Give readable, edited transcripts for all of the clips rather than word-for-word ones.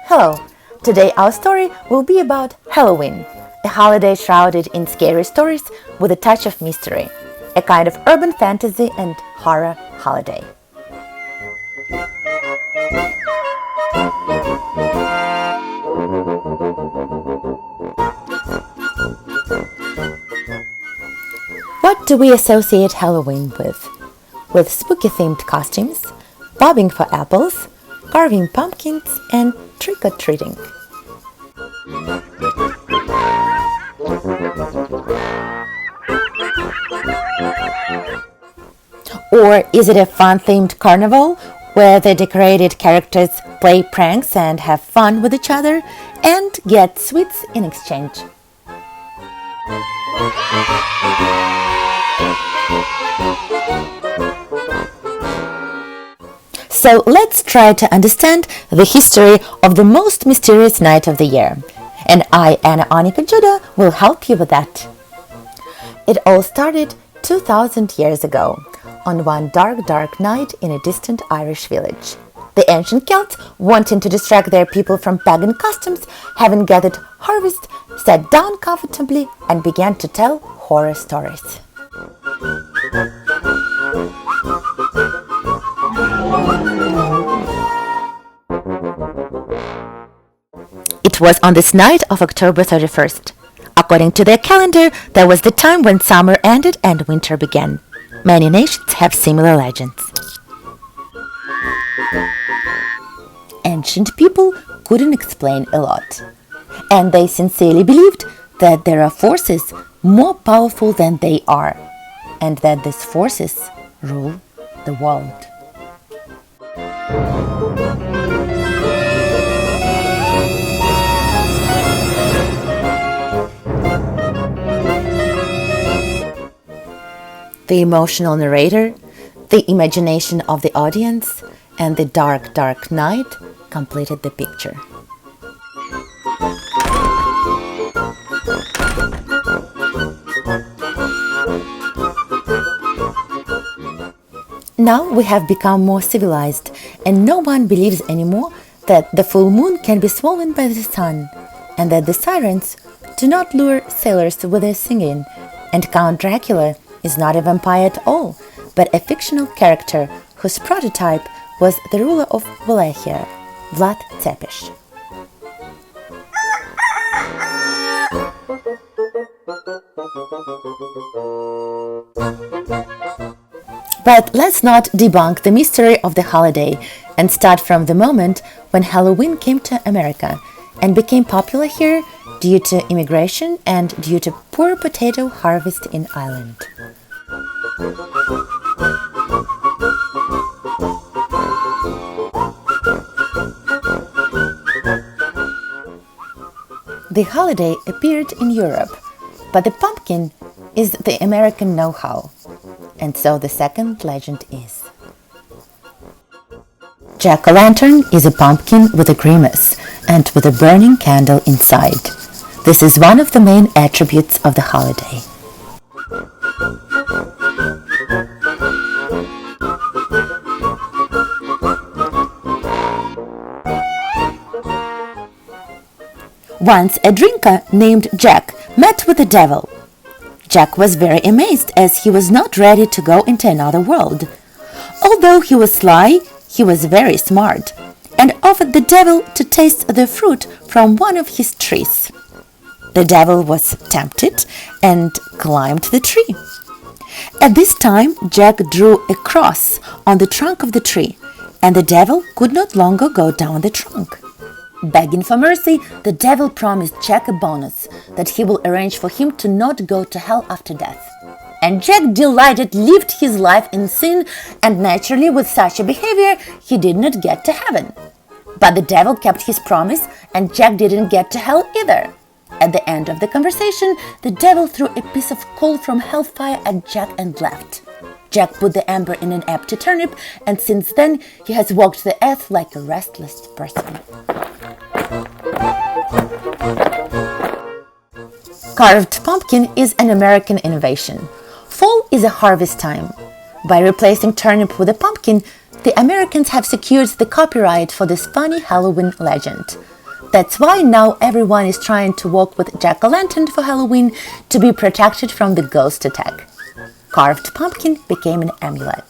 Hello! Today our story will be about Halloween, a holiday shrouded in scary stories with a touch of mystery, a kind of urban fantasy and horror holiday. What do we associate Halloween with? With spooky-themed costumes, bobbing for apples, carving pumpkins, and trick-or-treating. Or is it a fun-themed carnival where the decorated characters play pranks and have fun with each other and get sweets in exchange? So let's try to understand the history of the most mysterious night of the year. And I, Anna Annika Judah, will help you with that. It all started 2,000 years ago, on one dark night in a distant Irish village. The ancient Celts, wanting to distract their people from pagan customs, having gathered harvest, sat down comfortably and began to tell horror stories. It was on this night of October 31st. According to their calendar, that was the time when summer ended and winter began. Many nations have similar legends. Ancient people couldn't explain a lot, and they sincerely believed that there are forces more powerful than they are, and that these forces rule the world. The emotional narrator, the imagination of the audience, and the dark night completed the picture. Now we have become more civilized, and no one believes anymore that the full moon can be swollen by the sun, and that the sirens do not lure sailors with their singing, and Count Dracula is not a vampire at all, but a fictional character whose prototype was the ruler of Wallachia, Vlad Tepes. But let's not debunk the mystery of the holiday and start from the moment when Halloween came to America and became popular here due to immigration and due to poor potato harvest in Ireland. The holiday appeared in Europe, but the pumpkin is the American know-how, and so the second legend is. Jack-o'-lantern is a pumpkin with a grimace and with a burning candle inside. This is one of the main attributes of the holiday. Once a drinker named Jack met with the devil. Jack was very amazed as he was not ready to go into another world. Although he was sly, he was very smart and offered the devil to taste the fruit from one of his trees. The devil was tempted and climbed the tree. At this time, Jack drew a cross on the trunk of the tree, and the devil could not longer go down the trunk. Begging for mercy, the devil promised Jack a bonus, that he will arrange for him to not go to hell after death. And Jack, delighted, lived his life in sin, and naturally with such a behavior, he did not get to heaven. But the devil kept his promise, and Jack didn't get to hell either. At the end of the conversation, the devil threw a piece of coal from hellfire at Jack and left. Jack put the ember in an empty turnip, and since then he has walked the earth like a restless person. Carved pumpkin is an American innovation. Fall is a harvest time. By replacing turnip with a pumpkin, the Americans have secured the copyright for this funny Halloween legend. That's why now everyone is trying to walk with jack-o'-lantern for Halloween to be protected from the ghost attack. Carved pumpkin became an amulet.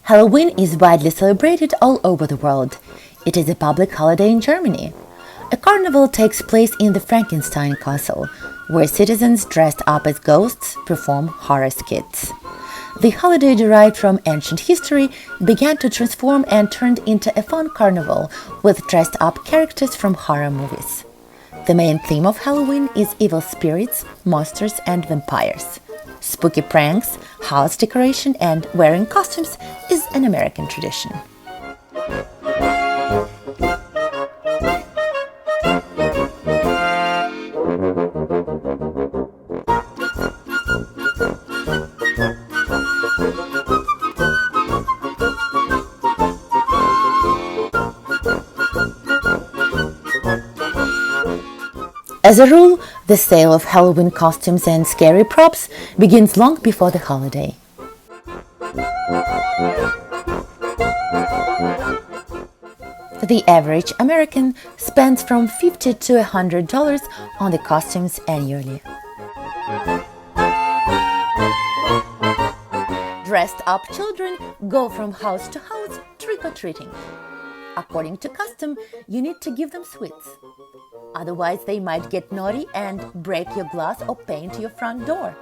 Halloween is widely celebrated all over the world. It is a public holiday in Germany. A carnival takes place in the Frankenstein castle, where citizens dressed up as ghosts perform horror skits. The holiday, derived from ancient history, began to transform and turned into a fun carnival with dressed-up characters from horror movies. The main theme of Halloween is evil spirits, monsters, and vampires. Spooky pranks, house decoration, and wearing costumes is an American tradition. As a rule, the sale of Halloween costumes and scary props begins long before the holiday. The average American spends from $50 to $100 on the costumes annually. Dressed-up children go from house to house trick-or-treating. According to custom, you need to give them sweets. Otherwise, they might get naughty and break your glass or paint your front door.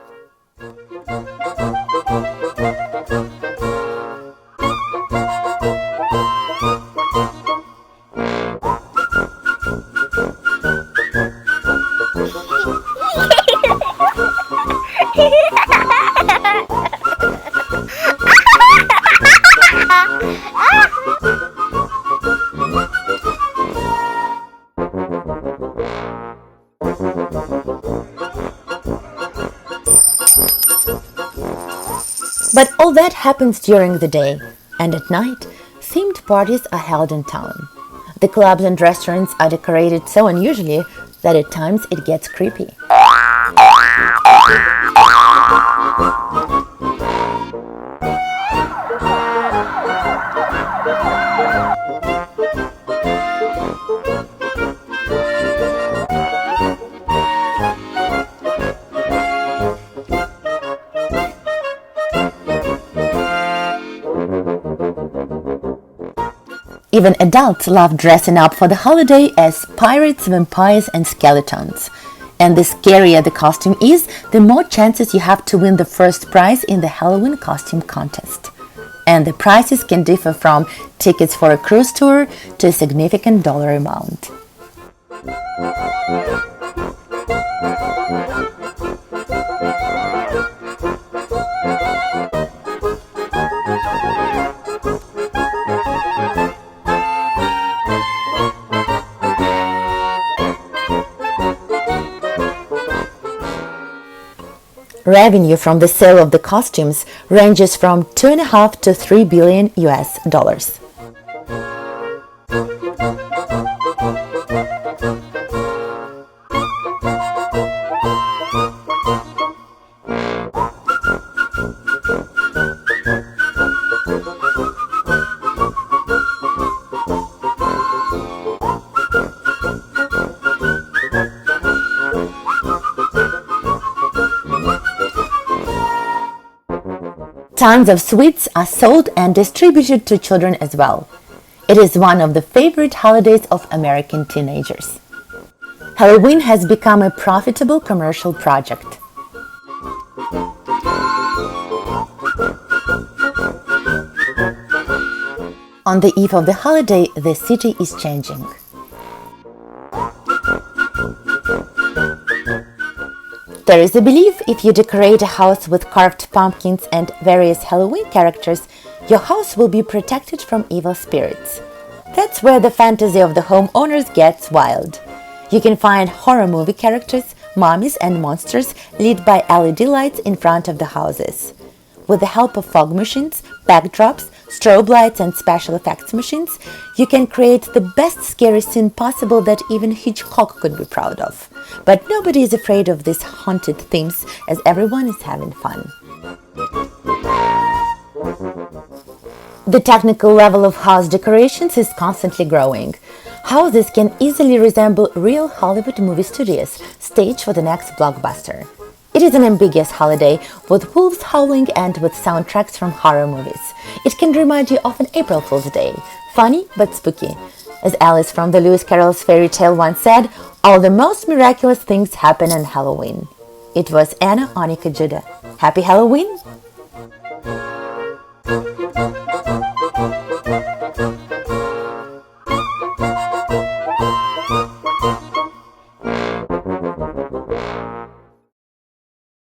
But all that happens during the day, and at night, themed parties are held in town. The clubs and restaurants are decorated so unusually that at times it gets creepy. Even adults love dressing up for the holiday as pirates, vampires, and skeletons. And the scarier the costume is, the more chances you have to win the first prize in the Halloween costume contest. And the prizes can differ from tickets for a cruise tour to a significant dollar amount. Revenue from the sale of the costumes ranges from $2.5 to $3 billion US. Tons of sweets are sold and distributed to children as well. It is one of the favorite holidays of American teenagers. Halloween has become a profitable commercial project. On the eve of the holiday, the city is changing. There is a belief if you decorate a house with carved pumpkins and various Halloween characters, your house will be protected from evil spirits. That's where the fantasy of the homeowners gets wild. You can find horror movie characters, mummies, and monsters lit by LED lights in front of the houses. With the help of fog machines, backdrops, strobe lights, and special effects machines, you can create the best scary scene possible that even Hitchcock could be proud of. But nobody is afraid of these haunted themes, as everyone is having fun. The technical level of house decorations is constantly growing. Houses can easily resemble real Hollywood movie studios, staged for the next blockbuster. It is an ambiguous holiday, with wolves howling and with soundtracks from horror movies. It can remind you of an April Fool's Day, funny but spooky. As Alice from the Lewis Carroll's fairy tale once said, all the most miraculous things happen on Halloween. It was Anna Onika Judah. Happy Halloween!